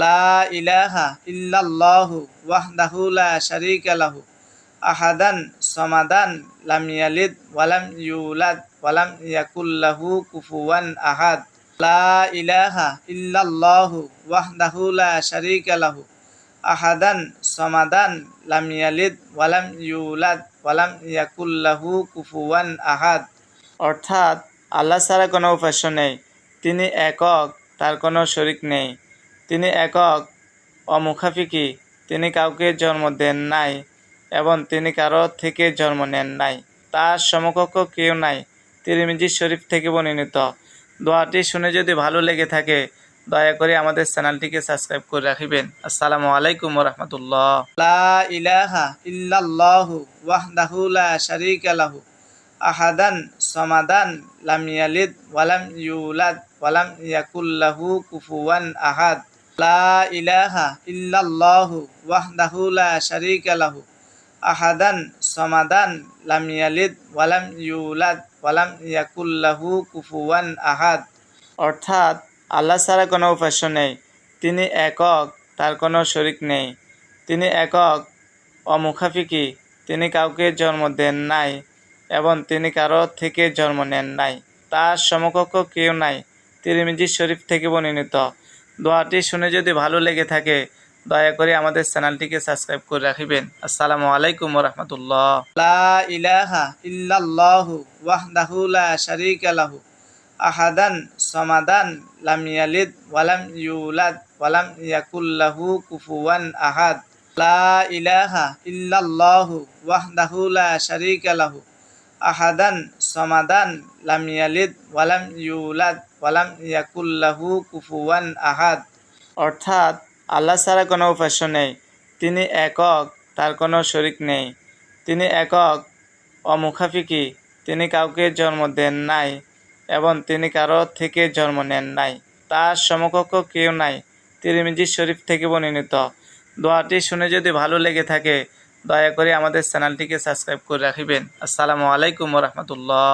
লা ইলাহা ইল্লাল্লাহু ওয়াহদাহু লা শারীকা লাহু আহাদান সামাদান লাম ইয়ালিদ ওয়ালাম ইউলাদ ওয়ালাম ইয়াকুল লাহু কুফুয়ান আহাদ। লা ইলাহা ইল্লাল্লাহু ওয়াহদাহু লা শারীকা লাহু আহাদান সামাদান লাম ইয়ালিদ ওয়ালাম ইউলাদ ওয়ালাম ইয়াকুল লাহু কুফুয়ান আহাদ। অর্থাৎ আল্লাহ ছাড়া কোনো উপাস্য নেই, তিনি একক, তার কোনো শরিক নেই। তিনি একক, অমুখাফিকি, তিনি কাউকে জন্ম দেন নাই এবং তিনি কারো থেকে জন্ম নেন নাই। তার সমকক্ষ কেউ নাই। তিরমিজি শরীফ থেকে বর্ণিত। দোয়াটি শুনে যদি ভালো লেগে থাকে দয়া করে আমাদের চ্যানেলটিকে সাবস্ক্রাইব করে রাখিবেন। আসসালামু আলাইকুম ওয়া রাহমাতুল্লাহ। লা ইলাহা ইল্লাল্লাহু ওয়াহদাহু লা শারীকা লাহু আহাদান সামাদান লাম ইয়ালিদ ওয়ালাম ইউলাদ ওয়ালাম ইয়াকুল লাহু কুফুয়ান আহাদ। লা ইলাহা ইল্লাল্লাহু ওয়াহদাহু লা শারীকা লাহু আহাদান সামাদান লাম ইয়ালিদ ওয়ালাম ইউলাদ ওয়ালাম ইয়াকুল লাহু কুফুয়ান আহাদ। অর্থাৎ আল্লাহ ছাড়া কোনো উপাস্য নেই, তিনি একক, তার কোনো শরিক নেই। তিনি একক, অমুখাফিকি, তিনি কাউকে জন্ম দেন নাই এবং তিনি কারো থেকে জন্ম নেন নাই। তার সমকক্ষ কেউ নাই। তিরমিজি শরীফ থেকে বর্ণিত। দোয়াটি শুনে যদি ভালো লেগে থাকে দয়া করে আমাদের চ্যানেলটিকে সাবস্ক্রাইব করে রাখিবেন। আসসালামু আলাইকুম ওয়া রাহমাতুল্লাহ। লা ইলাহা ইল্লাল্লাহু ওয়াহদাহু লা শারীকা লাহু আহাদান সামাদান লাম ইয়ালিদ ওয়ালাম ইউলাদ ওয়ালাম ইয়াকুল লাহু কুফুয়ান আহাদ। লা ইলাহা ইল্লাল্লাহু ওয়াহদাহু লা শারীকা লাহু আহাদান সামাদান লাম ইয়ালিদ ওয়ালাম ইউলাদ ওয়ালাম ইয়াকুল লাহু কুফুয়ান আহাদ। অর্থাৎ আল্লাহ ছাড়া কোনো উপাস্য নেই, তিনি একক, তার কোনো শরিক নেই। তিনি একক, অমুখাফিকি, তিনি কাউকে জন্ম দেন নাই এবং তিনি কারো থেকে জন্ম নেন নাই। তার সমকক্ষ কেউ নাই। তিরমিজি শরীফ থেকে বর্ণিত। দোয়াটি শুনে যদি ভালো লেগে থাকে দয়া করে আমাদের চ্যানেলটিকে সাবস্ক্রাইব করে রাখিবেন। আসসালামু আলাইকুম ওয়া রাহমাতুল্লাহ।